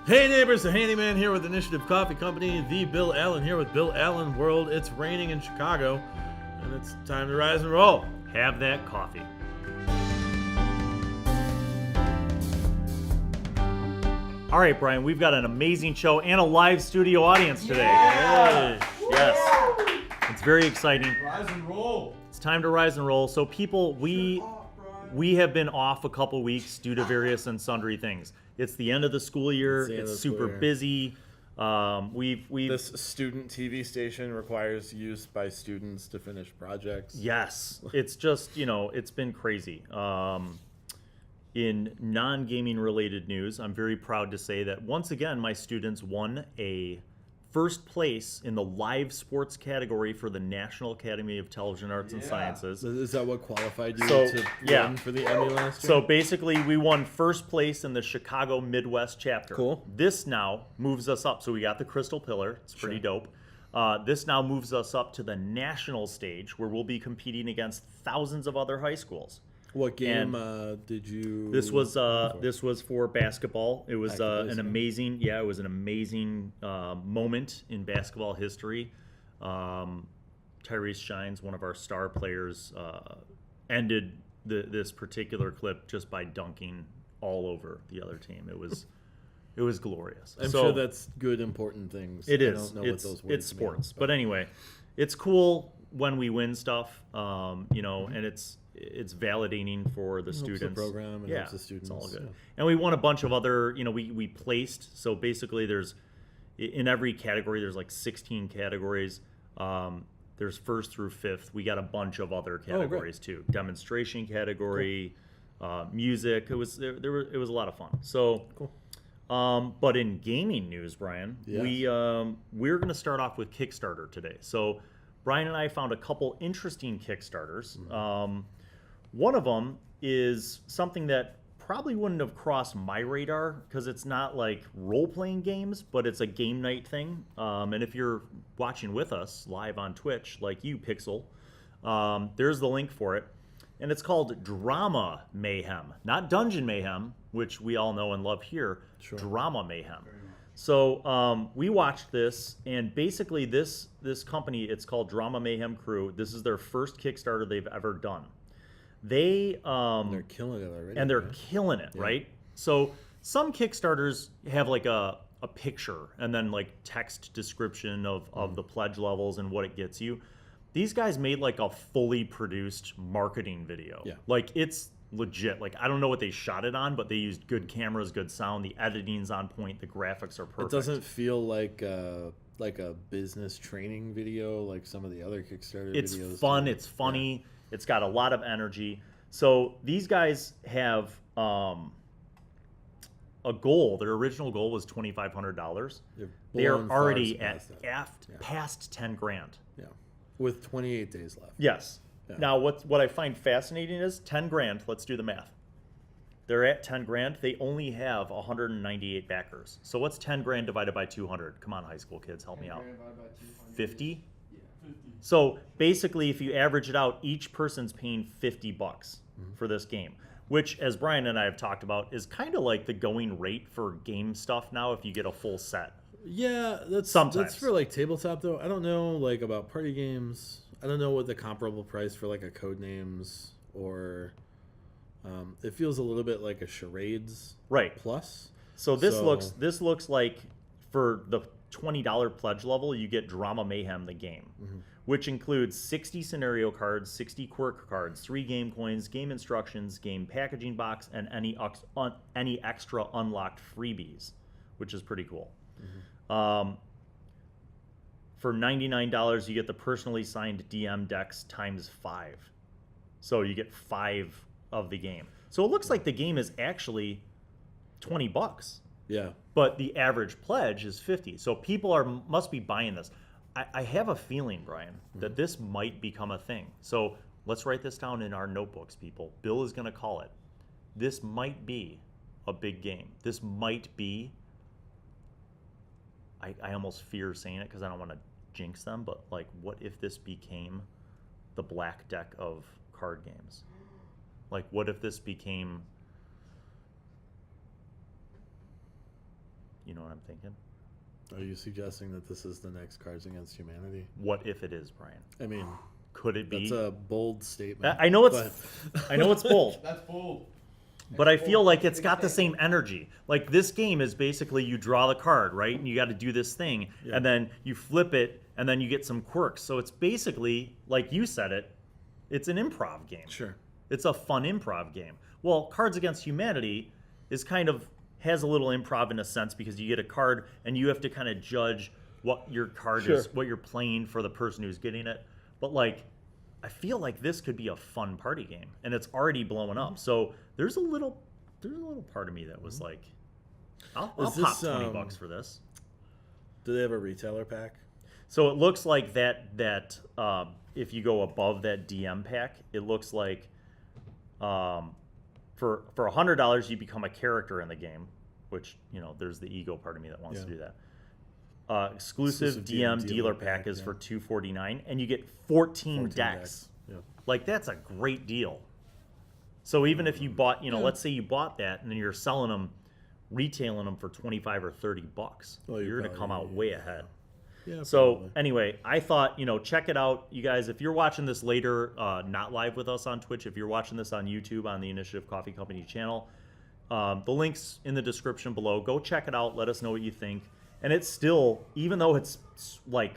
Hey neighbors, the handyman here with Initiative Coffee Company, the Bill Allen here with Bill Allen World. It's raining in Chicago, and it's time to rise and roll. Have that coffee. All right, Brian, we've got an amazing show and a live studio audience today. Yeah. Yes. It's very exciting. Rise and roll. It's time to rise and roll. So people, we have been off a couple weeks due to various and sundry things. It's the end of the school year. It's super busy. This student TV station requires use by students to finish projects. Yes, it's just, it's been crazy. In non-gaming related news, I'm very proud to say that once again, my students won a first place in the live sports category for the National Academy of Television Arts and Sciences. Is that what qualified you to win for the Emmy last year? So basically, we won first place in the Chicago Midwest chapter. Cool. This now moves us up. So we got the Crystal Pillar. It's pretty dope. This now moves us up to the national stage where we'll be competing against thousands of other high schools. What game did you? This was for basketball. It was an amazing moment in basketball history. Tyrese Shines, one of our star players, ended this particular clip just by dunking all over the other team. It was glorious. I'm sure that's good, important things. It is. I don't know what those words it's sports, mean, but anyway, it's cool when we win stuff. And it's validating for the students. Helps the program and helps the students. It's all good. Yeah. And we won a bunch of other, we placed. So basically there's, in every category, there's like 16 categories. There's first through fifth. We got a bunch of other categories too. Demonstration category, music. It was a lot of fun. So, cool. But in gaming news, Brian, we're going to start off with Kickstarter today. So Brian and I found a couple interesting Kickstarters. One of them is something that probably wouldn't have crossed my radar because it's not like role-playing games, but it's a game night thing. And if you're watching with us live on Twitch, like you, Pixel, there's the link for it. And it's called Drama Mayhem. Not Dungeon Mayhem, which we all know and love here. Sure. Drama Mayhem. So we watched this, and basically this company, it's called Drama Mayhem Crew. This is their first Kickstarter they've ever done. They're killing it already. And they're killing it, right? So some Kickstarters have like a picture and then like text description of the pledge levels and what it gets you. These guys made like a fully produced marketing video. Yeah. Like it's legit. Like I don't know what they shot it on, but they used good cameras, good sound. The editing's on point. The graphics are perfect. It doesn't feel like a business training video like some of the other Kickstarter videos. It's fun. It's funny. Yeah. It's got a lot of energy. So these guys have a goal. Their original goal was $2,500. They are already past 10 grand. Yeah, with 28 days left. Yes. Yeah. Now, what I find fascinating is 10 grand. Let's do the math. They're at 10 grand. They only have 198 backers. So what's 10 grand divided by 200? Come on, high school kids, help me out. 50? So basically, if you average it out, each person's paying $50 for this game, which, as Brian and I have talked about, is kind of like the going rate for game stuff now if you get a full set. Yeah, that's for like tabletop though. I don't know like about party games. I don't know what the comparable price for like a Codenames or it feels a little bit like a Charades plus. So this looks like for the $20 pledge level, you get Drama Mayhem, the game, which includes 60 scenario cards, 60 quirk cards, 3 game coins, game instructions, game packaging box, and any extra unlocked freebies, which is pretty cool. For $99, you get the personally signed DM decks times 5. So you get 5 of the game. So it looks like the game is actually $20. Yeah. But the average pledge is $50. So people must be buying this. I have a feeling, Brian, that this might become a thing. So let's write this down in our notebooks, people. Bill is going to call it. This might be a big game. This might be, I almost fear saying it because I don't want to jinx them, but like, what if this became the black deck of card games? Like, what if this became... You know what I'm thinking? Are you suggesting that this is the next Cards Against Humanity? What if it is, Brian? I mean, could it be? That's a bold statement. I know it's bold. That's bold. But I feel like it's got the same energy. Like this game is basically you draw the card, right? And you got to do this thing. Yeah. And then you flip it, and then you get some quirks. So it's basically, like you said it, it's an improv game. Sure. It's a fun improv game. Well, Cards Against Humanity is kind of, has a little improv in a sense because you get a card and you have to kind of judge what your card is, what you're playing for the person who's getting it. But like, I feel like this could be a fun party game, and it's already blowing up. So there's a little part of me that was like, I'll pop $20 for this. Do they have a retailer pack? So it looks like that if you go above that DM pack, it looks like for $100 you become a character in the game, which, you know, there's the ego part of me that wants to do that. Exclusive DM dealer pack is for $249, and you get 14 decks. Yeah. Like, that's a great deal. So even if you bought, you know, let's say you bought that and then you're selling them, retailing them for $25 or $30, you're going to come out way ahead. Yeah, so probably. Anyway, I thought, you know, check it out, you guys. If you're watching this later, not live with us on Twitch, if you're watching this on YouTube on the Initiative Coffee Company channel, the link's in the description below. Go check it out. Let us know what you think. And it's still, even though it's like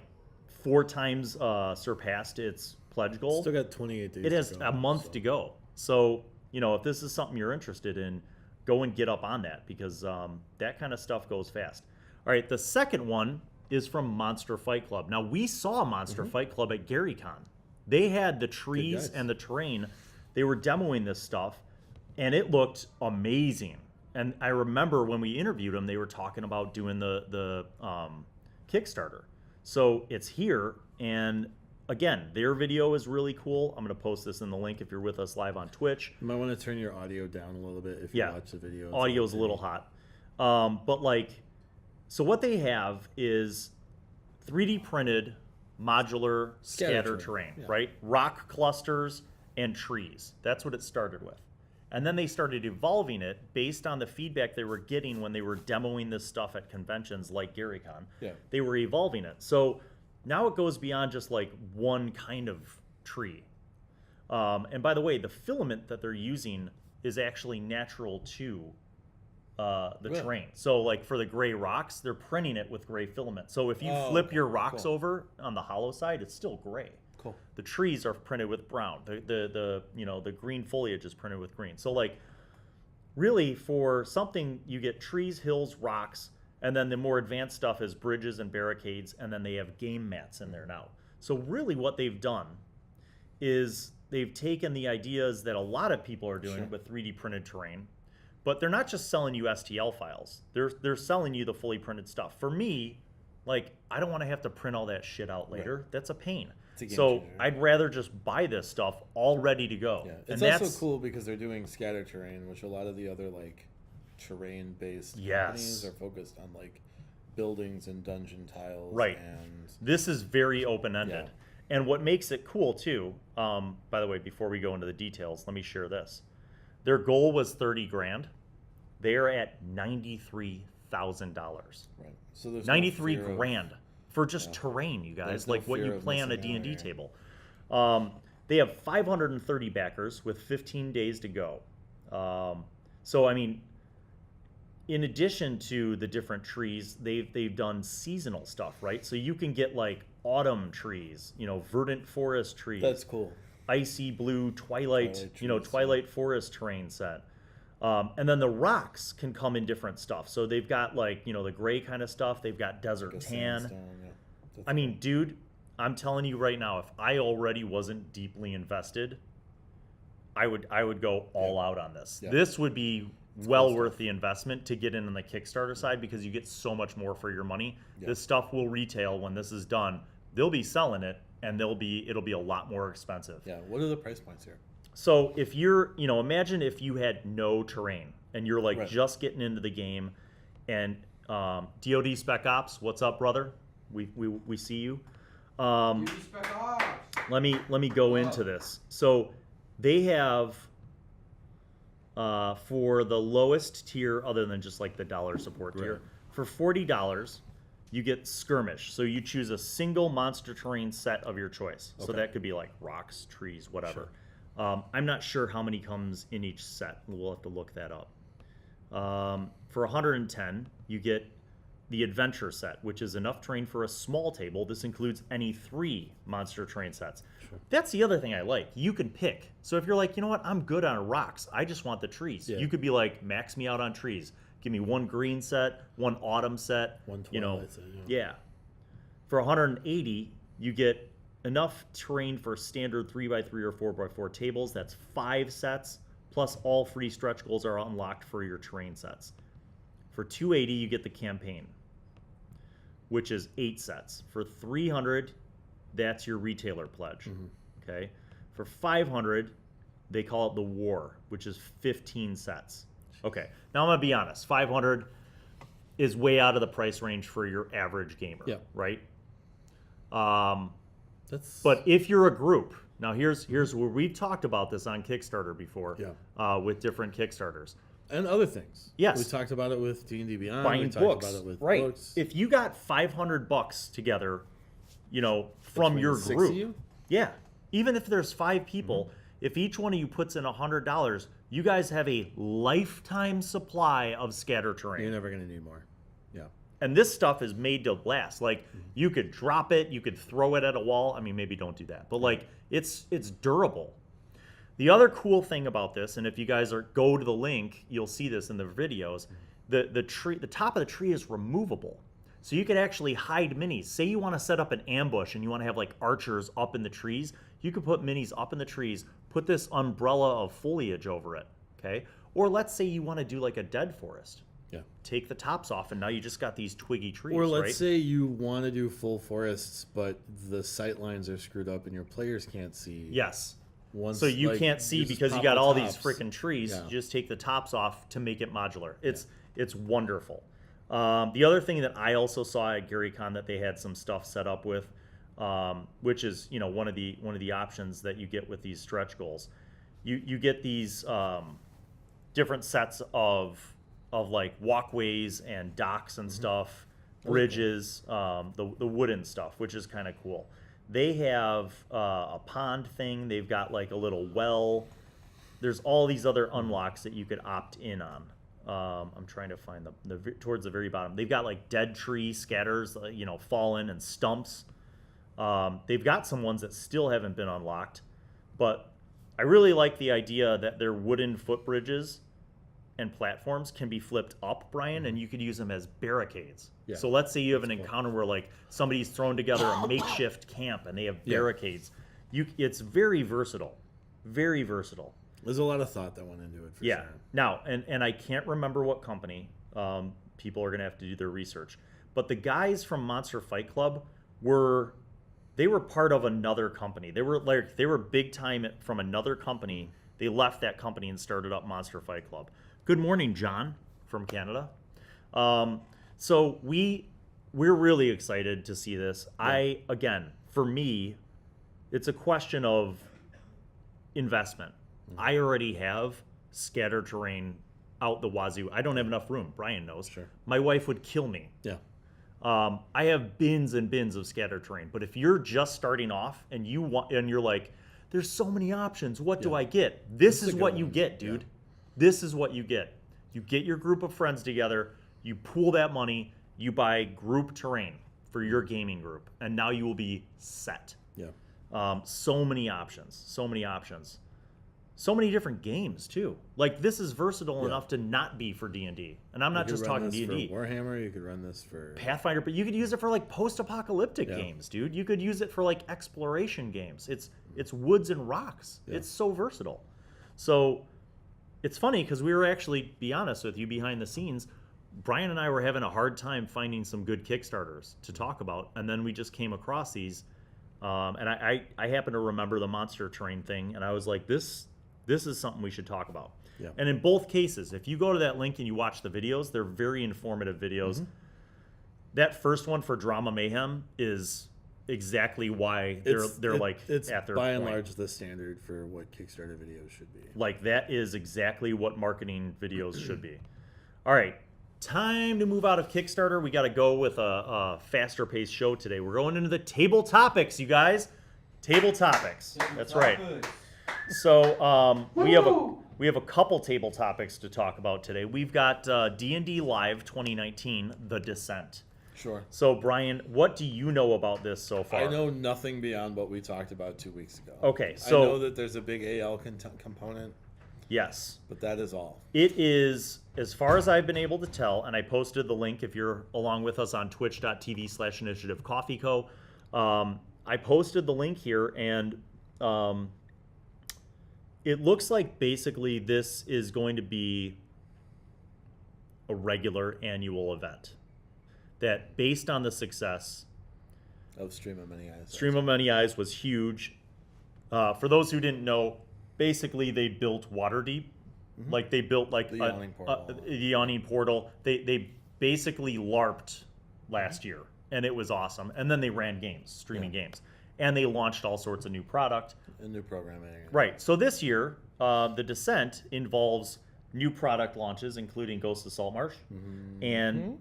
4 times surpassed its pledge goal, still got 28 days. It has a month to go. So, you know, if this is something you're interested in, go and get up on that, because that kind of stuff goes fast. All right, the second one is from Monster Fight Club. Now, we saw Monster Fight Club at GaryCon. They had the trees and the terrain. They were demoing this stuff, and it looked amazing. And I remember when we interviewed them, they were talking about doing the Kickstarter. So it's here, and again, their video is really cool. I'm going to post this in the link if you're with us live on Twitch. You might want to turn your audio down a little bit if you watch the video. Audio's a little hot. But like, so what they have is 3D printed modular scatter terrain, right? Rock clusters and trees. That's what it started with. And then they started evolving it based on the feedback they were getting when they were demoing this stuff at conventions like GaryCon. Yeah. They were evolving it. So now it goes beyond just like one kind of tree. And by the way, the filament that they're using is actually natural to the terrain. So like for the gray rocks, they're printing it with gray filament. So if you flip your rocks over on the hollow side, it's still gray. Cool. The trees are printed with brown. The you know, the green foliage is printed with green. So like, really, for something, you get trees, hills, rocks, and then the more advanced stuff is bridges and barricades, and then they have game mats in there now. So really, what they've done is they've taken the ideas that a lot of people are doing with 3D printed terrain, but they're not just selling you STL files. They're selling you the fully printed stuff. For me, like, I don't want to have to print all that shit out later. Right. That's a pain. So I'd rather just buy this stuff all ready to go. Yeah. It's also cool because they're doing scatter terrain, which a lot of the other like terrain-based companies are focused on, like buildings and dungeon tiles. Right. And this is very open-ended. Yeah. And what makes it cool too, by the way, before we go into the details, let me share this. Their goal was $30,000. They are at $93,000. Right. So there's $93,000 for just terrain, you guys, like what you play on a D&D table. They have 530 backers with 15 days to go. So I mean, in addition to the different trees, they've done seasonal stuff, right? So you can get like autumn trees, you know, verdant forest trees. That's cool. Icy blue twilight forest terrain set. And then the rocks can come in different stuff. So they've got like, you know, the gray kind of stuff. They've got desert tan. I mean, dude, I'm telling you right now, if I already wasn't deeply invested, I would go all out on this. Yeah. This would be well worth the investment to get in on the Kickstarter side, because you get so much more for your money. Yeah. This stuff will retail when this is done. They'll be selling it, and it'll be a lot more expensive. Yeah. What are the price points here? So if you're, you know, imagine if you had no terrain and you're like just getting into the game, and DoD Spec Ops, what's up, brother? We see you. Spec Ops. Let me go into this. So they have for the lowest tier, other than just like the dollar support tier, For $40, you get Skirmish. So you choose a single monster terrain set of your choice. So that could be like rocks, trees, whatever. Sure. I'm not sure how many comes in each set. We'll have to look that up. For $110, you get the Adventure set, which is enough terrain for a small table. This includes any 3 monster terrain sets. Sure. That's the other thing I like. You can pick. So if you're like, you know what, I'm good on rocks. I just want the trees. Yeah. You could be like, max me out on trees. Give me 1 green set, 1 autumn set. 1 twilight set, yeah. For $180, you get enough terrain for standard 3x3 or 4x4 tables. That's 5 sets, plus all free stretch goals are unlocked for your terrain sets. For $280, you get the Champaign, which is 8 sets. For $300, that's your retailer pledge. Okay. For $500, they call it the War, which is 15 sets. Okay. Now I'm gonna be honest. $500 is way out of the price range for your average gamer. Yeah. Right. But if you're a group, now here's where we've talked about this on Kickstarter before. Yeah. With different Kickstarters. And other things. Yes. We talked about it with D&D Beyond. Buying books. About it with books. If you got $500 together, from your group. Of you? Yeah. Even if there's 5 people, if each one of you puts in $100, you guys have a lifetime supply of scatter terrain. You're never going to need more. Yeah. And this stuff is made to last. Like, you could drop it, you could throw it at a wall. I mean, maybe don't do that. But, like, it's durable. The other cool thing about this, and if you guys go to the link, you'll see this in the videos, the top of the tree is removable. So you could actually hide minis. Say you want to set up an ambush and you want to have like archers up in the trees. You could put minis up in the trees, put this umbrella of foliage over it, okay? Or let's say you want to do like a dead forest. Yeah. Take the tops off and now you just got these twiggy trees, or let's say you want to do full forests, but the sight lines are screwed up and your players can't see. Yes. So you can't see because you got all these freaking trees. Yeah. You just take the tops off to make it modular. It's wonderful. The other thing that I also saw at GaryCon that they had some stuff set up with, which is one of the options that you get with these stretch goals. You get these different sets of like walkways and docks and stuff, bridges, the wooden stuff, which is kind of cool. They have a pond thing. They've got like a little well. There's all these other unlocks that you could opt in on. I'm trying to find towards the very bottom. They've got like dead tree scatters, fallen and stumps. They've got some ones that still haven't been unlocked, but I really like the idea that their wooden footbridges and platforms can be flipped up, Brian, and you could use them as barricades. Yeah. So let's say you have an encounter where like somebody's thrown together a makeshift camp and they have barricades. It's very versatile. Very versatile. There's a lot of thought that went into it for sure. Now, and I can't remember what company. People are going to have to do their research. But the guys from Monster Fight Club were part of another company. They were big time from another company. They left that company and started up Monster Fight Club. Good morning, John from Canada. So we're really excited to see this. Yeah. For me, it's a question of investment. I already have scatter terrain out the wazoo. I don't have enough room. Brian knows. Sure. My wife would kill me. Yeah. I have bins and bins of scatter terrain. But if you're just starting off and you're like, there's so many options. What do I get? This is what you get, dude. Yeah. This is what you get. You get your group of friends together. You pool that money. You buy group terrain for your gaming group, and now you will be set. Yeah. So many options. So many options. So many different games too. Like this is versatile enough to not be for D&D, and I'm not just talking D&D. For Warhammer, you could run this for Pathfinder, but you could use it for like post-apocalyptic games, dude. You could use it for like exploration games. It's woods and rocks. Yeah. It's so versatile. So it's funny because we were actually, be honest with you, behind the scenes, Brian and I were having a hard time finding some good Kickstarters to talk about, and then we just came across these, and I happen to remember the monster terrain thing, and I was like, this is something we should talk about. Yeah. And in both cases, if you go to that link and you watch the videos, they're very informative videos. Mm-hmm. That first one for Drama Mayhem is exactly why they're it's at their by and point. large the standard for what Kickstarter videos should be. Like that is exactly what marketing videos should be. All right, time to move out of Kickstarter. We got to go with a faster paced show today. We're going into the Tabletopics, you guys. Tabletopics. That's right. So we have a couple table topics to talk about today. We've got D&D Live 2019, The Descent. Sure. So Brian, what do you know about this so far? I know nothing beyond what we talked about 2 weeks ago. Okay, so I know that there's a big AL component. Yes. But that is all. It is, as far as I've been able to tell, and I posted the link if you're along with us on twitch.tv/Initiative Coffee Co. I posted the link here, and it looks like basically this is going to be a regular annual event that, based on the success of Stream of Many Eyes. Stream of Many Eyes was huge. For those who didn't know, basically they built Waterdeep. Mm-hmm. Like they built like the Yawning Portal. The Yawning Portal. They basically LARPed last year, and it was awesome. And then they ran games, streaming games. And they launched all sorts of new product. And new programming. Right. So this year, The Descent involves new product launches, including Ghost of Saltmarsh. Mm-hmm. And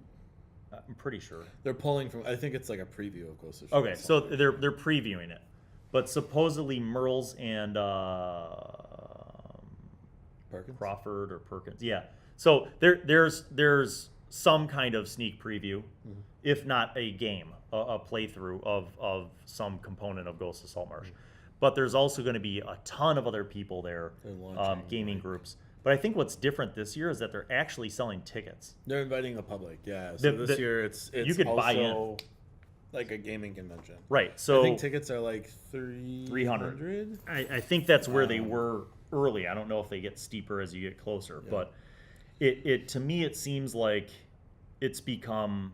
I'm pretty sure. They're pulling from, I think it's like a preview of Ghost of Saltmarsh. Okay, so they're previewing it. But supposedly Merles and Perkins? Crawford or Perkins. Yeah. So there's some kind of sneak preview, if not a game, a playthrough of some component of Ghost of Saltmarsh. But there's also going to be a ton of other people there, gaming groups. But I think what's different this year is that they're actually selling tickets. They're inviting the public, yeah. So this year it's you could also buy in. Like a gaming convention. Right. So I think tickets are like 300. I think that's where they were early. I don't know if they get steeper as you get closer, but it to me it seems like it's become,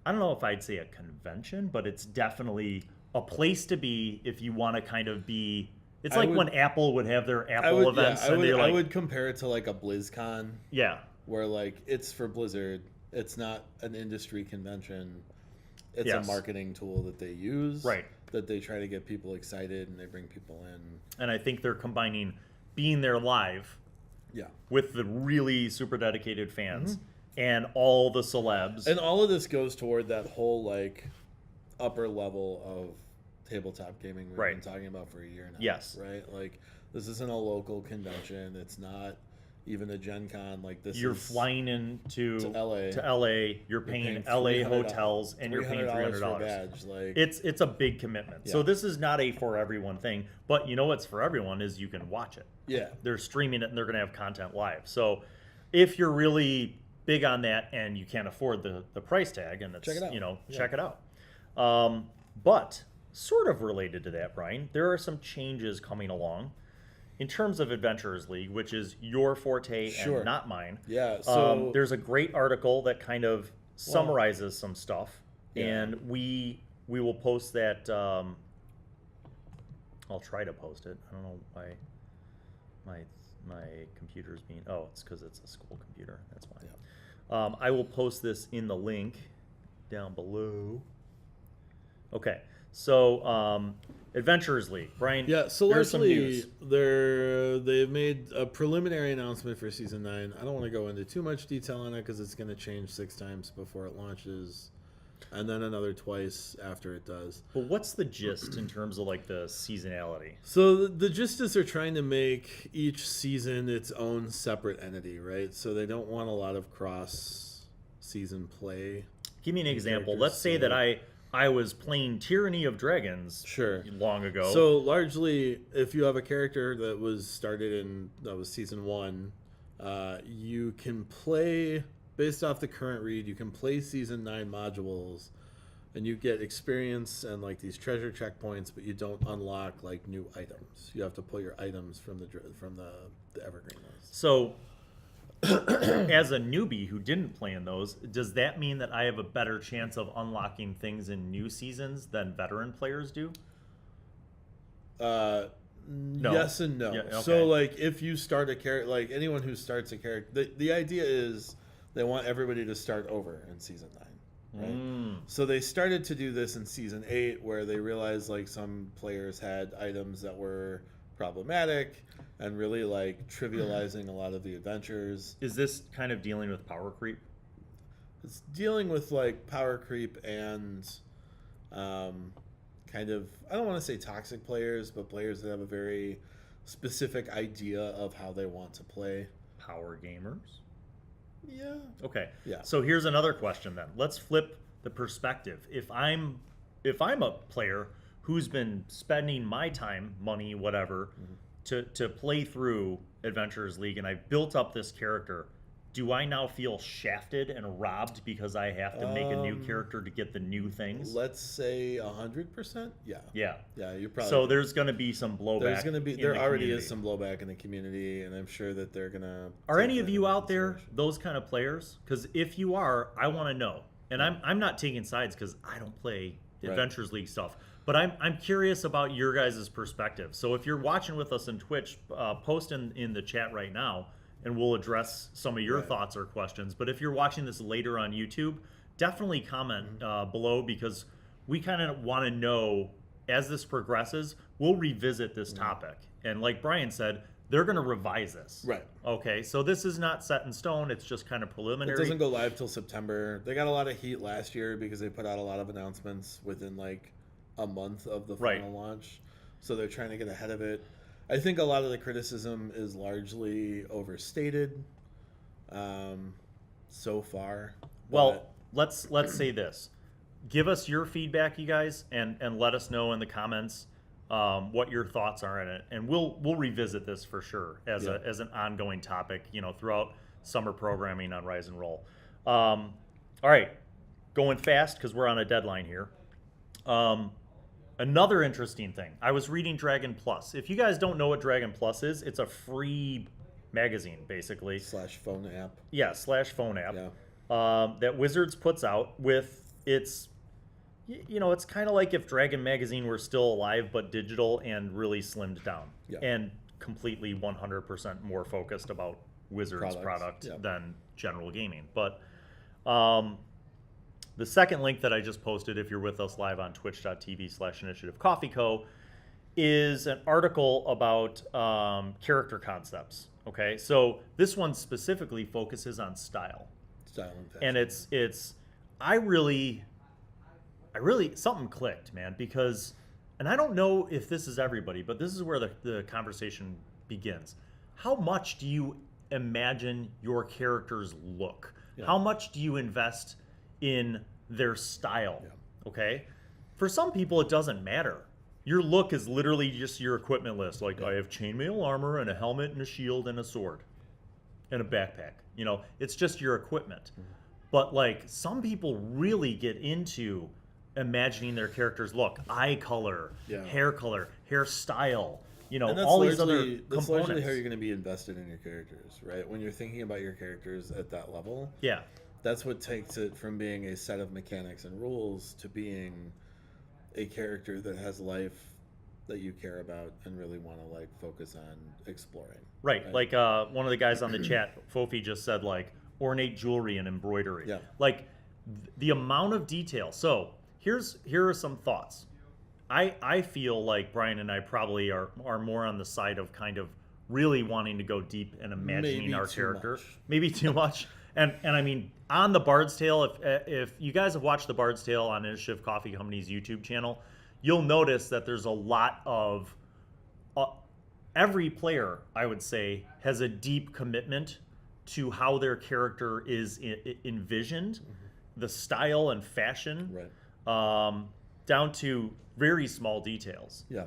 I don't know if I'd say a convention, but it's definitely a place to be if you want to kind of be. It's like when Apple would have their Apple events. I would compare it to like a BlizzCon. Yeah. Where like it's for Blizzard. It's not an industry convention. It's a marketing tool that they use. Right. That they try to get people excited and they bring people in. And I think they're combining being there live with the really super dedicated fans and all the celebs. And all of this goes toward that whole like upper level of tabletop gaming we've been talking about for a year now. Yes. Right? Like this isn't a local convention. It's not even a Gen Con. Like this you're flying into LA. You're paying LA hotels and you're paying $300 for a badge. Like it's a big commitment. So this is not a for everyone thing, but you know what's for everyone is you can watch it. Yeah. They're streaming it and they're going to have content live. So if you're really big on that and you can't afford the price tag, and it's, check it out. Check it out. But sort of related to that, Brian, there are some changes coming along in terms of Adventurers League, which is your forte and not mine. Yeah. So there's a great article that kind of summarizes some stuff, and we will post that. I'll try to post it. I don't know why my computer's being. Oh, it's because it's a school computer. That's why. Yeah. I will post this in the link down below. Okay. So, Adventurers League, Brian. Yeah, so largely some they've made a preliminary announcement for season 9. I don't want to go into too much detail on it because it's going to change 6 times before it launches, and then another twice after it does. But what's the gist in terms of like the seasonality? So the gist is they're trying to make each season its own separate entity, right? So they don't want a lot of cross-season play. Give me an example. Let's say that I was playing Tyranny of Dragons long ago. So largely, if you have a character that was season 1, you can play, based off the current read, you can play season 9 modules, and you get experience and like these treasure checkpoints, but you don't unlock like new items. You have to pull your items from the evergreen list. So as a newbie who didn't play in those, does that mean that I have a better chance of unlocking things in new seasons than veteran players do? No. Yes and no. Yeah, okay. So like if you start a character, like anyone who starts a character, the idea is they want everybody to start over in season 9. Right? So they started to do this in season 8 where they realized like some players had items that were problematic and really like trivializing a lot of the adventures. Is this kind of dealing with power creep? It's dealing with like power creep and kind of, I don't want to say toxic players, but players that have a very specific idea of how they want to play. Power gamers? Yeah. Okay. Yeah. So here's another question then. Let's flip the perspective. If I'm a player who's been spending my time, money, whatever, to play through Adventurers League, and I've built up this character, do I now feel shafted and robbed because I have to make a new character to get the new things? Let's say 100%. Yeah. Yeah. Yeah. You're probably. So there's going to be some blowback. There's going to be. There the already community. is some blowback in the community, and I'm sure that they're going to. Are any of you out there those kind of players? Because if you are, I want to know. And I'm not taking sides because I don't play Adventures League stuff. But I'm curious about your guys' perspective. So if you're watching with us on Twitch, post in the chat right now, and we'll address some of your thoughts or questions. But if you're watching this later on YouTube, definitely comment below, because we kind of want to know, as this progresses, we'll revisit this topic. And like Brian said, they're going to revise this. Right. Okay, so this is not set in stone. It's just kind of preliminary. It doesn't go live till September. They got a lot of heat last year because they put out a lot of announcements within like a month of the final launch. So they're trying to get ahead of it. I think a lot of the criticism is largely overstated so far. Well, let's say this. Give us your feedback, you guys, and let us know in the comments what your thoughts are in it, and we'll revisit this for sure as an ongoing topic, throughout summer programming on Rise and Roll. All right, going fast because we're on a deadline here. Another interesting thing, I was reading Dragon Plus. If you guys don't know what Dragon Plus is, it's a free magazine, basically. /phone app. Yeah, /phone app. Yeah. That Wizards puts out with its, it's kind of like if Dragon Magazine were still alive but digital and really slimmed down. Yeah. And completely 100% more focused about Wizards' product than general gaming. But the second link that I just posted, if you're with us live on twitch.tv/initiativecoffeeco, is an article about character concepts. Okay, so this one specifically focuses on style. And it's I really something clicked, man, because, and I don't know if this is everybody, but this is where the conversation begins. How much do you imagine your characters look? Yeah. How much do you invest in their style? Yeah. Okay, for some people it doesn't matter. Your look is literally just your equipment list. Like, I have chainmail armor and a helmet and a shield and a sword and a backpack. It's just your equipment. But like, some people really get into imagining their characters' look, eye color, hair color, hairstyle, all these other components. That's largely how you're going to be invested in your characters, right? When you're thinking about your characters at that level, that's what takes it from being a set of mechanics and rules to being a character that has life that you care about and really want to like focus on exploring. Right? Like one of the guys on the chat, Fofi, just said like ornate jewelry and embroidery. Yeah. Like the amount of detail. So here are some thoughts. I feel like Brian and I probably are more on the side of kind of really wanting to go deep and imagining our character. Maybe too much. And I mean, on the Bard's Tale, if you guys have watched the Bard's Tale on Initiative Coffee Company's YouTube channel, you'll notice that there's a lot of every player, I would say, has a deep commitment to how their character is envisioned, the style and fashion, down to very small details. Yeah.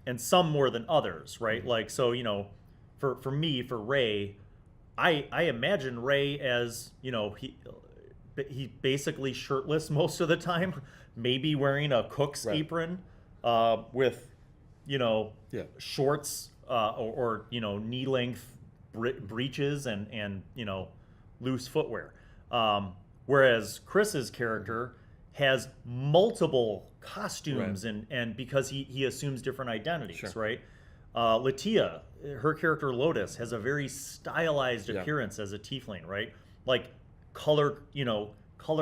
And some more than others, right? Like, so, for me, for Ray, I imagine Ray as, he basically shirtless most of the time, maybe wearing a cook's apron with, shorts or knee-length breeches and loose footwear. Whereas Chris's character has multiple costumes and because he assumes different identities, right? Latia, her character Lotus, has a very stylized appearance as a tiefling, right? Like color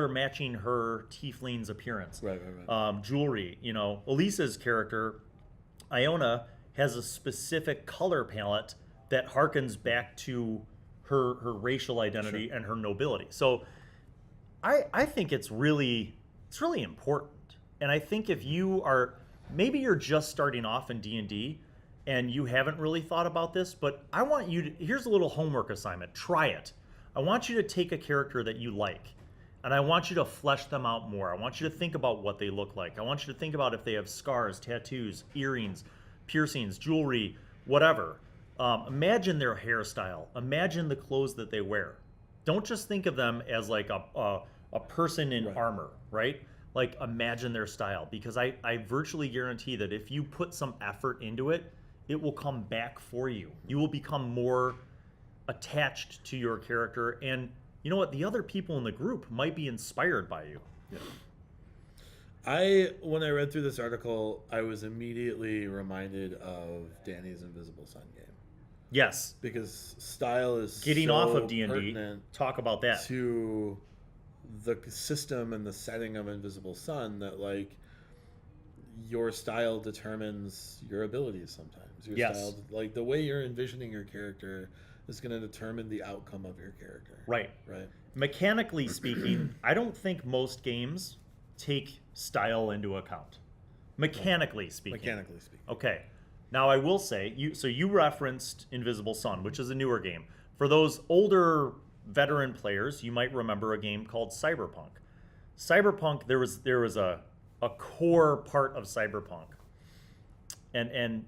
matching her tiefling's appearance. Right. Jewelry, Elisa's character, Iona, has a specific color palette that harkens back to her racial identity and her nobility. So I think it's really important. And I think if you are, maybe you're just starting off in D&D and you haven't really thought about this, but I want you to, here's a little homework assignment. Try it. I want you to take a character that you like, and I want you to flesh them out more. I want you to think about what they look like. I want you to think about if they have scars, tattoos, earrings, piercings, jewelry, whatever. Imagine their hairstyle. Imagine the clothes that they wear. Don't just think of them as like a person in armor, right? Like, imagine their style, because I virtually guarantee that if you put some effort into it, it will come back for you. You will become more attached to your character, and you know what? The other people in the group might be inspired by you. Yeah. When I read through this article, I was immediately reminded of Danny's Invisible Sun game. Yes. Because style is getting so off of D&D. pertinent Talk about that. To the system and the setting of Invisible Sun, that like your style determines your abilities sometimes. Your style, like the way you're envisioning your character is going to determine the outcome of your character. Right. Mechanically speaking, I don't think most games take style into account. Mechanically speaking. Okay. Now I will say, you referenced Invisible Sun, which is a newer game. For those older veteran players, you might remember a game called Cyberpunk. Cyberpunk, there was a core part of Cyberpunk, and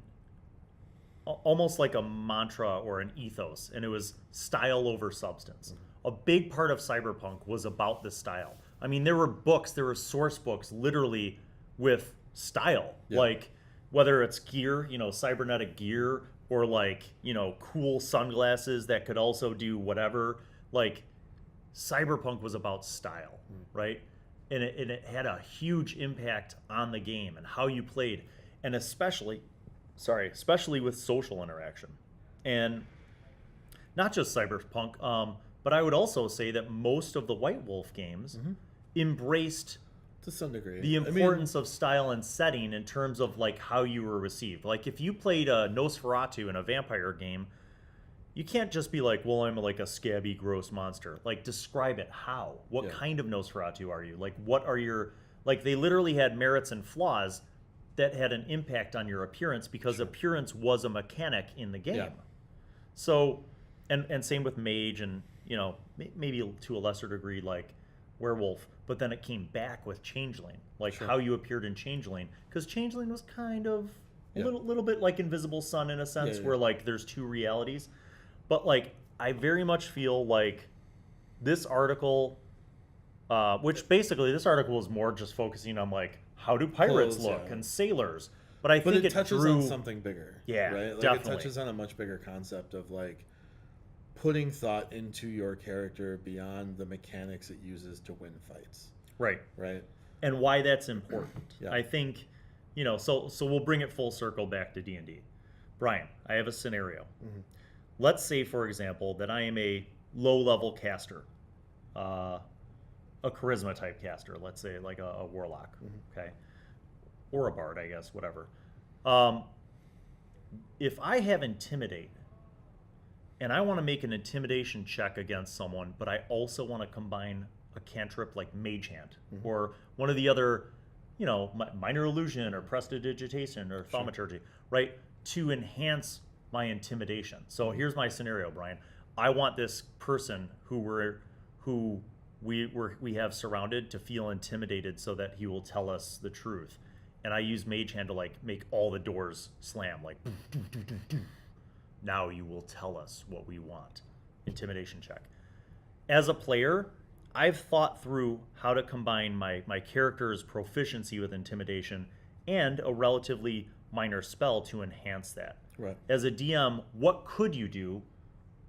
almost like a mantra or an ethos, and it was style over substance. A big part of Cyberpunk was about the style. I mean, there were source books literally with style, like whether it's gear, cybernetic gear, or like, cool sunglasses that could also do whatever. Like, Cyberpunk was about style, right? And it had a huge impact on the game and how you played, and especially with social interaction. And not just Cyberpunk, but I would also say that most of the White Wolf games embraced, to some degree, the importance of style and setting in terms of like how you were received. Like, if you played a Nosferatu in a vampire game, you can't just be like, well, I'm like a scabby, gross monster. Like, describe it. How? What kind of Nosferatu are you? Like, what are your... Like, they literally had merits and flaws that had an impact on your appearance, because appearance was a mechanic in the game. Yeah. So, and same with mage, and, maybe to a lesser degree, like werewolf. But then it came back with changeling, like how you appeared in changeling. Because changeling was kind of a little bit like Invisible Sun in a sense, where like there's two realities. But like, I very much feel like this article, which basically this article was more just focusing on like, how do pirates look and sailors. But I think it touches drew on something bigger. Yeah, right? Like, definitely. It touches on a much bigger concept of like putting thought into your character beyond the mechanics it uses to win fights. Right. And why that's important. I think, so we'll bring it full circle back to D&D. Brian, I have a scenario. Let's say, for example, that I am a low-level caster, a charisma type caster. Let's say like a warlock, okay, or a bard, I guess, whatever. If I have intimidate, and I want to make an intimidation check against someone, but I also want to combine a cantrip like Mage Hand, or one of the other, minor illusion or prestidigitation or thaumaturgy, right, to enhance my intimidation. So here's my scenario, Brian. I want this person who we have surrounded to feel intimidated, so that he will tell us the truth. And I use Mage Hand to like make all the doors slam, like now you will tell us what we want. Intimidation check. As a player, I've thought through how to combine my character's proficiency with intimidation and a relatively minor spell to enhance that. Right. As a DM, what could you do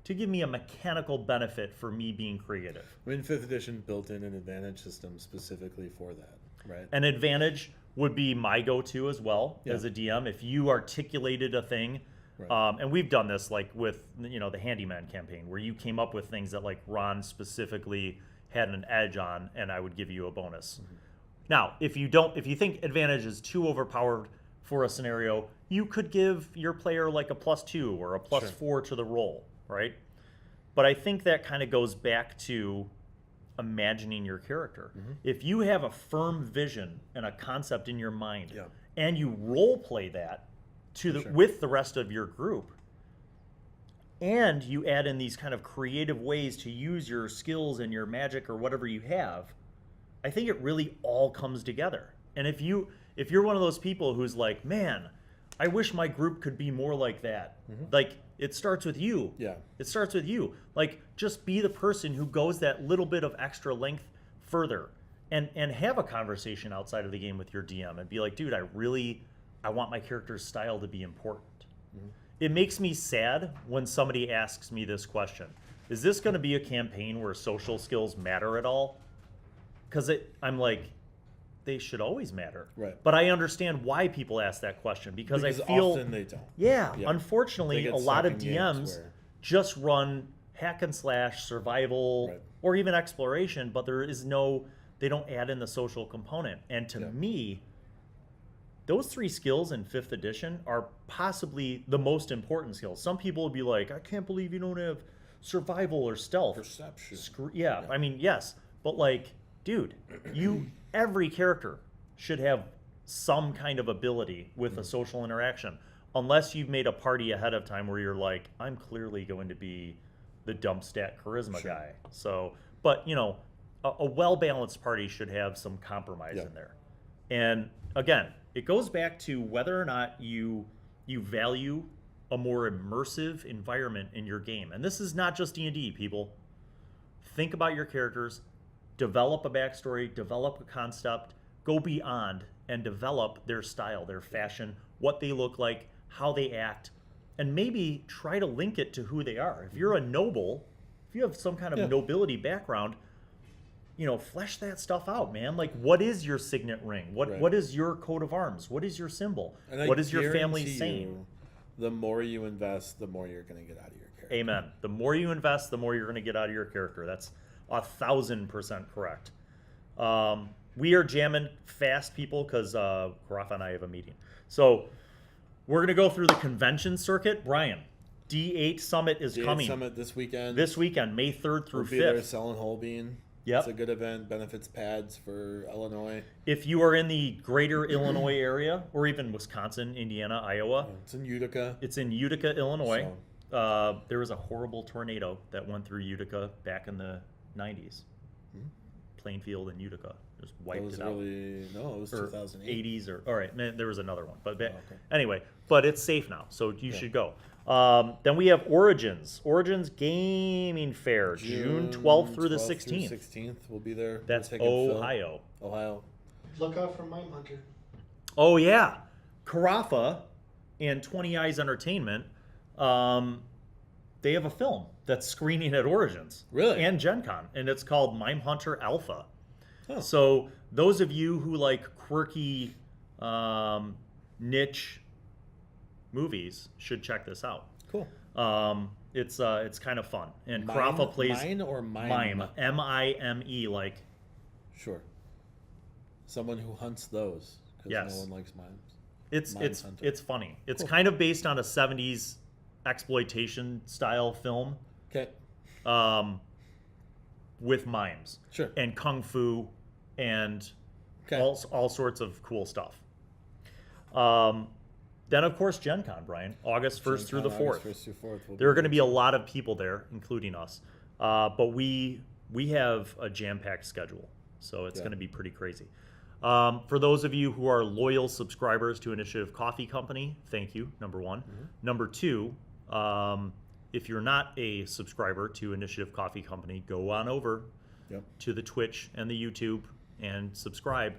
to give me a mechanical benefit for me being creative? I mean, 5th edition built in an advantage system specifically for that, right? An advantage would be my go-to as well as a DM. If you articulated a thing, and we've done this like with the Handyman campaign, where you came up with things that like Ron specifically had an edge on, and I would give you a bonus. Now, if you think advantage is too overpowered for a scenario, you could give your player like a +2 or a +4 to the roll, right? But I think that kind of goes back to imagining your character. If you have a firm vision and a concept in your mind, and you role play that with the rest of your group, and you add in these kind of creative ways to use your skills and your magic or whatever you have, I think it really all comes together. And if you're one of those people who's like, man, I wish my group could be more like that. Like, it starts with you. Yeah. It starts with you. Like, just be the person who goes that little bit of extra length further and have a conversation outside of the game with your DM and be like, dude, I want my character's style to be important. It makes me sad when somebody asks me this question. Is this going to be a campaign where social skills matter at all? Because I'm like, they should always matter. Right. But I understand why people ask that question because I feel often they don't. Yeah. Unfortunately, a lot of DMs where... just run hack and slash, survival, or even exploration, but they don't add in the social component. And to me, those 3 skills in 5th edition are possibly the most important skills. Some people would be like, I can't believe you don't have survival or stealth. Perception. Yeah, I mean, yes. But like, dude, every character should have some kind of ability with a social interaction. Unless you've made a party ahead of time where you're like, I'm clearly going to be the dump stat charisma guy. So, but a well-balanced party should have some compromise in there. And again, it goes back to whether or not you value a more immersive environment in your game. And this is not just D&D, people. Think about your characters, develop a backstory, develop a concept, go beyond and develop their style, their fashion, what they look like, how they act, and maybe try to link it to who they are. If you're a noble, if you have some kind of nobility background, flesh that stuff out, man. Like, what is your signet ring? What is your coat of arms? What is your symbol? What is your family saying? The more you invest, the more you're going to get out of your character. Amen. The more you invest, the more you're going to get out of your character. That's 1,000% correct. We are jamming fast, people, because Rafa and I have a meeting. So we're going to go through the convention circuit. Brian, D8 Summit is coming. D8 Summit this weekend. May 3rd through 5th. We'll be there selling whole bean. Yep. It's a good event. Benefits pads for Illinois. If you are in the greater Illinois area, or even Wisconsin, Indiana, Iowa. It's in Utica. It's in Utica, Illinois. There was a horrible tornado that went through Utica back in the 90s. Plainfield and Utica just wiped it out. No, it was 2008. 80s all right, man, there was another one. But anyway, but it's safe now, so you should go. Then we have Origins Gaming Fair, June 12th through the 16th. 16th, we'll be there. That's Ohio. Look out for Mind Hunter. Oh yeah, Carafa and 20 Eyes Entertainment. They have a film that's screening at Origins. Really? And Gen Con. And it's called Mind Hunter Alpha. Oh. So those of you who like quirky niche movies should check this out. Cool. It's kind of fun. And Carafa plays... Mime or Mime? Mime. M-I-M-E, like... Sure. Someone who hunts those. Because no one likes mimes. It's funny. It's kind of based on a 70s exploitation style film. Okay. With mimes. Sure. And kung fu and all sorts of cool stuff. Then, of course, Gen Con, Brian. August 1st through the 4th. There are going to be a lot of people there, including us. But we have a jam-packed schedule. So it's going to be pretty crazy. For those of you who are loyal subscribers to Initiative Coffee Company, thank you, number one. Number two, if you're not a subscriber to Initiative Coffee Company, go on over to the Twitch and the YouTube and subscribe.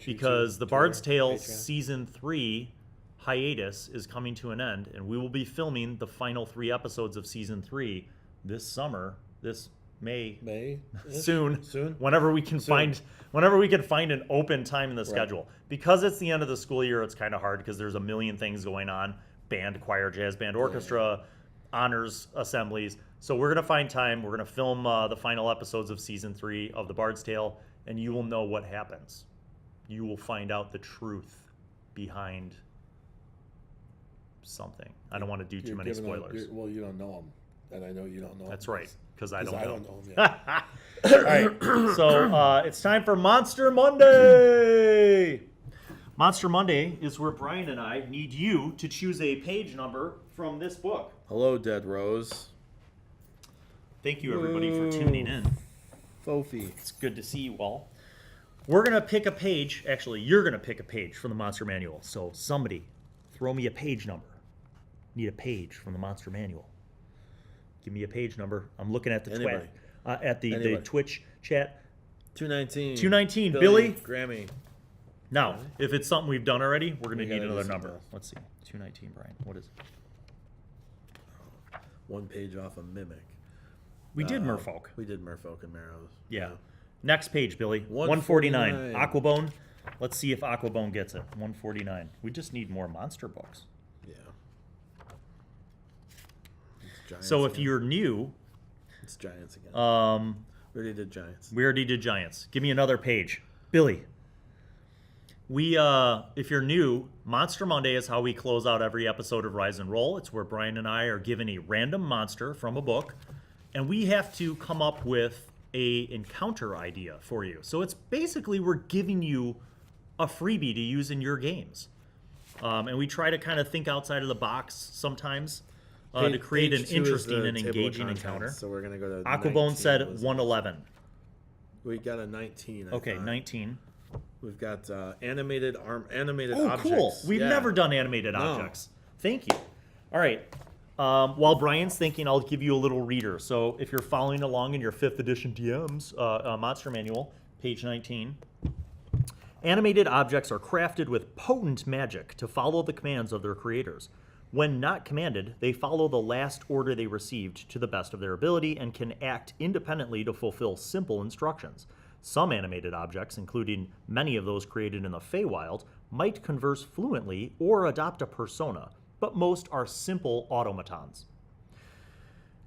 Because the Bard's Tale Season 3 hiatus is coming to an end, and we will be filming the final 3 episodes of Season 3 this summer, this May soon whenever we can find an open time in the schedule. Because it's the end of the school year, it's kind of hard because there's a million things going on: band, choir, jazz band, orchestra, honors assemblies. So we're gonna find time. We're gonna film the final episodes of Season 3 of the Bard's Tale, and you will know what happens. You will find out the truth behind something. I don't want to do too many spoilers. Well, you don't know them, and I know you don't know. That's right, because I don't know them yet. All right, so it's time for Monster Monday. Monster Monday is where Brian and I need you to choose a page number from this book. Hello, Dead Rose. Thank you, everybody, for tuning in. Fofi. It's good to see you all. We're going to pick a page. Actually, you're going to pick a page from the Monster Manual. So somebody, throw me a page number. Need a page from the Monster Manual. Give me a page number. I'm looking at the the Twitch chat. 219. 219. Billy. Grammy. Now, if it's something we've done already, we're going to need another number. Let's see. 219, Brian. What is it? One page off a Mimic. We did Merfolk. We did Merfolk and Marrows. Yeah. Next page, Billy. 149. Aquabone. Let's see if Aquabone gets it. 149. We just need more monster books. Yeah. So if you're new... It's Giants again. We already did Giants. We already did Giants. Give me another page. Billy. If you're new, Monster Monday is how we close out every episode of Rise and Roll. It's where Brian and I are given a random monster from a book, and we have to come up with a encounter idea for you. So it's basically we're giving you a freebie to use in your games. And we try to kind of think outside of the box sometimes to create an interesting and engaging encounter. So we're going to go to Aquabone said 111. We got a 19. Okay, 19. We've got animated objects. Oh, cool. We've never done animated objects. Thank you. All right. While Brian's thinking, I'll give you a little reader. So if you're following along in your 5th edition DM's Monster Manual, page 19, animated objects are crafted with potent magic to follow the commands of their creators. When not commanded, they follow the last order they received to the best of their ability and can act independently to fulfill simple instructions. Some animated objects, including many of those created in the Feywild, might converse fluently or adopt a persona, but most are simple automatons.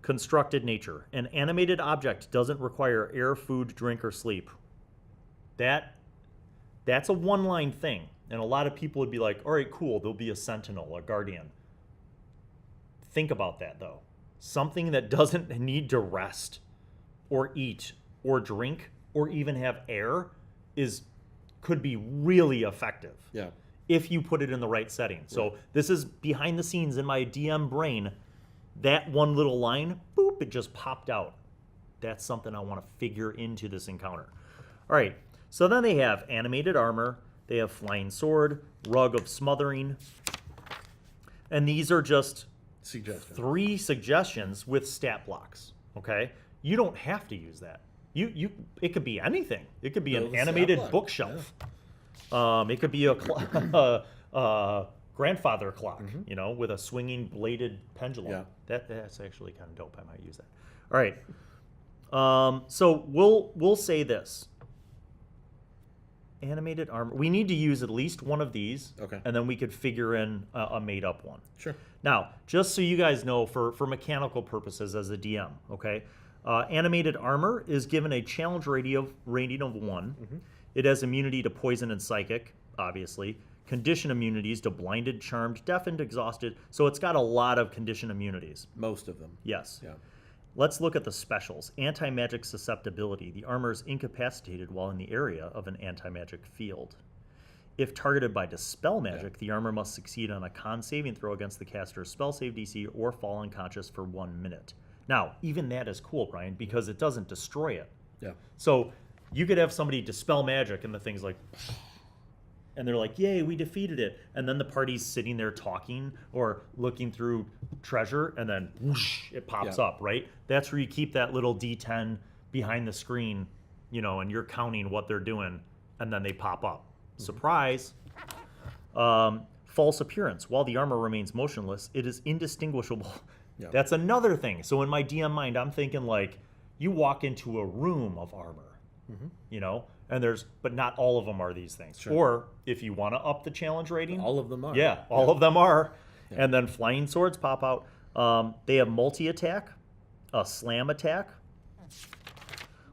Constructed nature. An animated object doesn't require air, food, drink, or sleep. That's a one-line thing, and a lot of people would be like, all right, cool, there'll be a sentinel, a guardian. Think about that, though. Something that doesn't need to rest or eat or drink or even have air could be really effective. Yeah. If you put it in the right setting. So this is behind the scenes in my DM brain. That one little line, boop, it just popped out. That's something I want to figure into this encounter. All right, so then they have animated armor, they have flying sword, rug of smothering, and these are just 3 suggestions with stat blocks, okay? You don't have to use that. It could be anything. It could be an animated bookshelf. Yeah. It could be a grandfather clock, with a swinging bladed pendulum. Yeah. That's actually kind of dope. I might use that. All right. So we'll say this. Animated armor. We need to use at least one of these. Okay. And then we could figure in a made-up one. Sure. Now, just so you guys know, for mechanical purposes as a DM, okay, animated armor is given a challenge rating of 1. Mm-hmm. It has immunity to poison and psychic, obviously. Condition immunities to blinded, charmed, deafened, exhausted. So it's got a lot of condition immunities. Most of them. Yes. Yeah. Let's look at the specials. Anti-magic susceptibility. The armor is incapacitated while in the area of an anti-magic field. If targeted by dispel magic, the armor must succeed on a con saving throw against the caster's spell save DC or fall unconscious for 1 minute. Now, even that is cool, Brian, because it doesn't destroy it. Yeah. So you could have somebody dispel magic and the thing's like, and they're like, yay, we defeated it. And then the party's sitting there talking or looking through treasure, and then whoosh, it pops up, right? That's where you keep that little D10 behind the screen, and you're counting what they're doing, and then they pop up. Mm-hmm. Surprise. False appearance. While the armor remains motionless, it is indistinguishable. Yeah. That's another thing. So in my DM mind, I'm thinking like, you walk into a room of armor, and but not all of them are these things. Sure. Or if you want to up the challenge rating, all of them are. Yeah, all of them are. Yeah. And then flying swords pop out. They have multi-attack, a slam attack.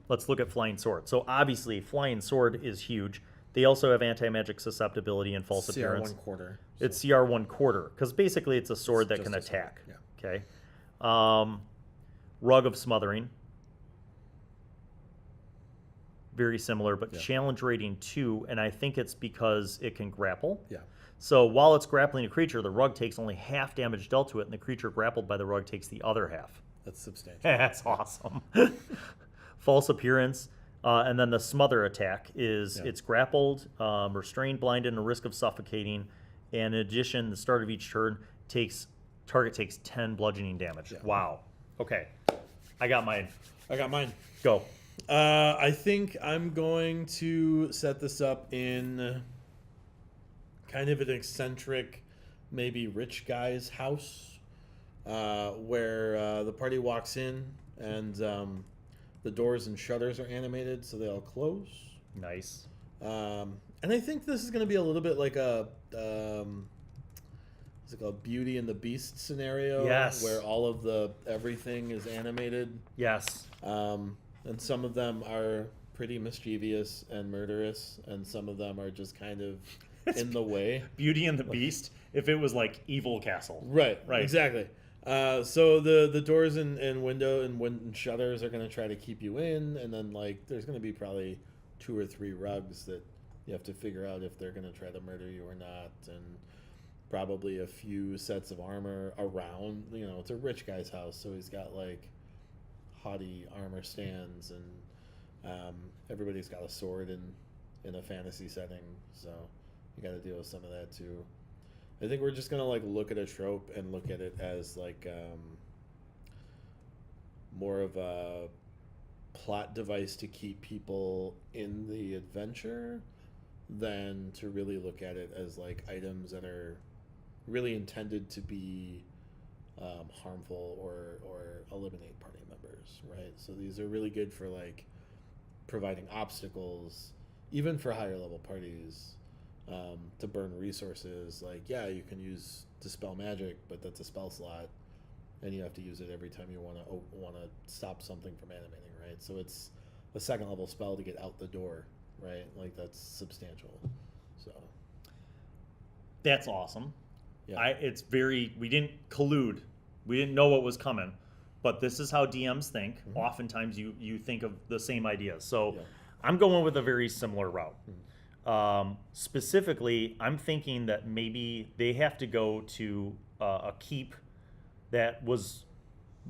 Let's look at flying sword. So obviously, flying sword is huge. They also have anti-magic susceptibility and false appearance. CR 1/4. It's CR 1/4 because basically it's a sword that can attack. Okay. Rug of Smothering. Very similar, but challenge rating 2, and I think it's because it can grapple. Yeah. So while it's grappling a creature, the rug takes only half damage dealt to it, and the creature grappled by the rug takes the other half. That's substantial. That's awesome. False appearance. And then the smother attack is it's grappled, restrained, blinded, and a risk of suffocating. And in addition, the start of each turn target takes 10 bludgeoning damage. Yeah. Wow. Okay. I got mine. Go. I think I'm going to set this up in kind of an eccentric, maybe rich guy's house, where the party walks in and the doors and shutters are animated, so they all close. Nice. And I think this is going to be a little bit like a what's it called, Beauty and the Beast scenario. Yes. Where all of everything is animated. Yes. And some of them are pretty mischievous and murderous, and some of them are just kind of in the way. Beauty and the Beast, if it was like Evil Castle. Right. Exactly. So the doors and window and shutters are going to try to keep you in, and then like there's going to be probably 2 or 3 rugs that you have to figure out if they're going to try to murder you or not, and probably a few sets of armor around. You know, it's a rich guy's house, so he's got like haughty armor stands, and everybody's got a sword in a fantasy setting, so you got to deal with some of that too. I think we're just gonna like look at a trope and look at it as like more of a plot device to keep people in the adventure than to really look at it as like items that are really intended to be harmful or eliminate party members, right? So these are really good for like providing obstacles, even for higher level parties. To burn resources, like you can use Dispel Magic, but that's a spell slot, and you have to use it every time you want to stop something from animating, right? So it's a 2nd level spell to get out the door, right? Like that's substantial. So that's awesome. Yeah. We didn't collude, we didn't know what was coming, but this is how DMs think. Mm-hmm. Oftentimes you think of the same ideas. So I'm going with a very similar route. Mm-hmm. Specifically, I'm thinking that maybe they have to go to a keep that was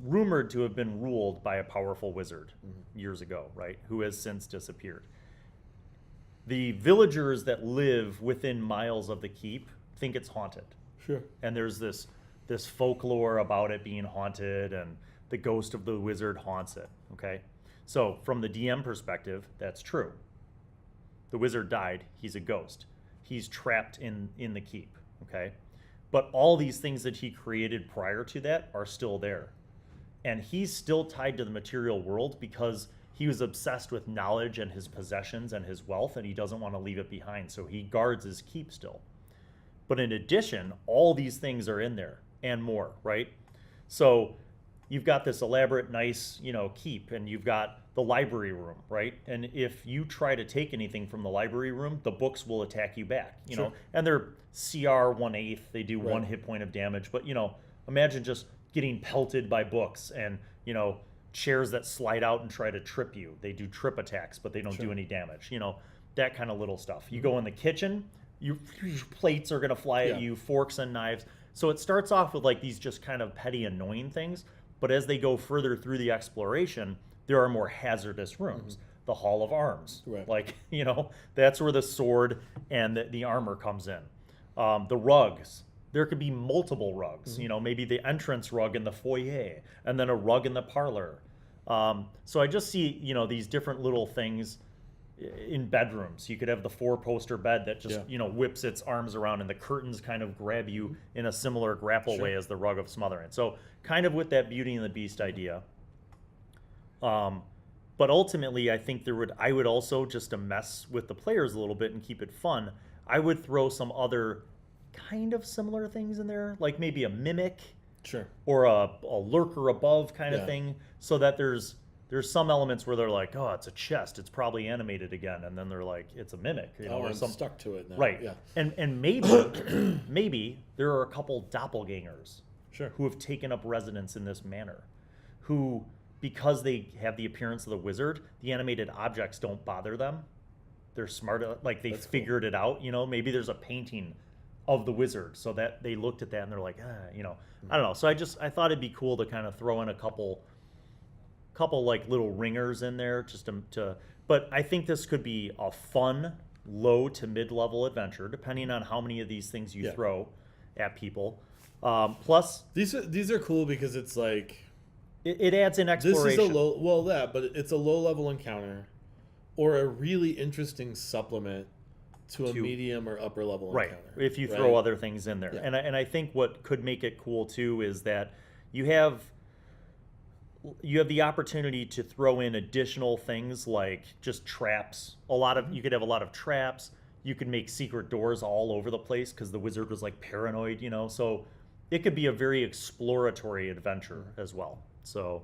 rumored to have been ruled by a powerful wizard years ago, right? Who has since disappeared. The villagers that live within miles of the keep think it's haunted. Sure. And there's this folklore about it being haunted, and the ghost of the wizard haunts it, okay? So from the DM perspective, that's true. The wizard died. He's a ghost. He's trapped in the keep, okay? But all these things that he created prior to that are still there. And he's still tied to the material world because he was obsessed with knowledge and his possessions and his wealth, and he doesn't want to leave it behind, so he guards his keep still. But in addition, all these things are in there and more, right? So you've got this elaborate, nice, keep, and you've got the library room, right? And if you try to take anything from the library room, the books will attack you back, you know? And they're CR 1/8, they do 1 hit point of damage, but, imagine just getting pelted by books and, chairs that slide out and try to trip you. They do trip attacks, but they don't do any damage, that kind of little stuff. You go in the kitchen, your plates are going to fly at you, forks and knives. So it starts off with like these just kind of petty, annoying things, but as they go further through the exploration, there are more hazardous rooms. The Hall of Arms, like, that's where the sword and the armor comes in. The rugs, there could be multiple rugs, maybe the entrance rug in the foyer and then a rug in the parlor. So I just see, these different little things in bedrooms. You could have the 4-poster bed that just, whips its arms around, and the curtains kind of grab you in a similar grapple way as the Rug of Smothering. So kind of with that Beauty and the Beast idea. But ultimately, I think I would also, just to mess with the players a little bit and keep it fun, I would throw some other kind of similar things in there, like maybe a mimic, or a lurker above kind of thing, so that there's There's some elements where they're like, oh, it's a chest, it's probably animated again, and then they're like, it's a mimic. Or I'm stuck to it now. Right. Yeah. And maybe maybe there are a couple doppelgangers who have taken up residence in this manor, who, because they have the appearance of the wizard, the animated objects don't bother them. They're smart, like they figured it out. Maybe there's a painting of the wizard, so that they looked at that and they're like, I don't know. So I thought it'd be cool to kind of throw in a couple like little ringers in there just but I think this could be a fun low to mid-level adventure depending on how many of these things you throw at people. Plus these are cool because it's like it adds in exploration. This is but it's a low-level encounter or a really interesting supplement to a medium or upper level encounter. If you throw other things in there. And I think what could make it cool too is that you have the opportunity to throw in additional things like just traps. You could have a lot of traps. You could make secret doors all over the place because the wizard was like paranoid, So it could be a very exploratory adventure as well. So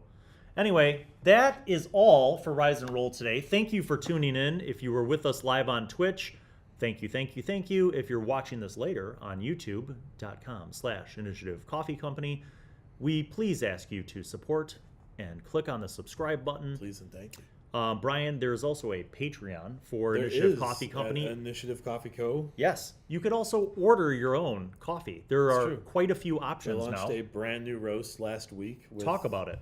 anyway, that is all for Rise and Roll today. Thank you for tuning in. If you were with us live on Twitch, thank you, thank you, thank you. If you're watching this later on youtube.com/Initiative Coffee Company, we please ask you to support and click on the subscribe button. Please and thank you. Brian, there's also a Patreon for Initiative Coffee Company. Initiative Coffee Co. Yes. You could also order your own coffee. There are quite a few options now. They launched a brand new roast last week. Talk about it.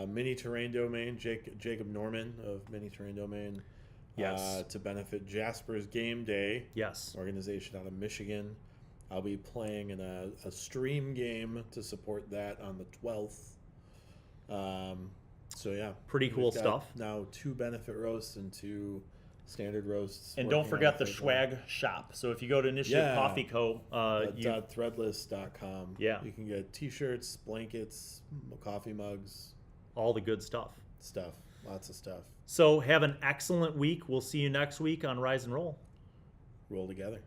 Mini Terrain Domain, Jacob Norman of Mini Terrain Domain. Yes. To benefit Jasper's Game Day. Yes. Organization out of Michigan. I'll be playing in a stream game to support that on the 12th. So yeah, pretty cool stuff. Now 2 benefit roasts and 2 standard roasts. And don't forget the swag shop. So if you go to Initiative Coffee Co. .threadless.com. Yeah. You can get t-shirts, blankets, coffee mugs. All the good stuff. Lots of stuff. So have an excellent week. We'll see you next week on Rise and Roll. Roll together.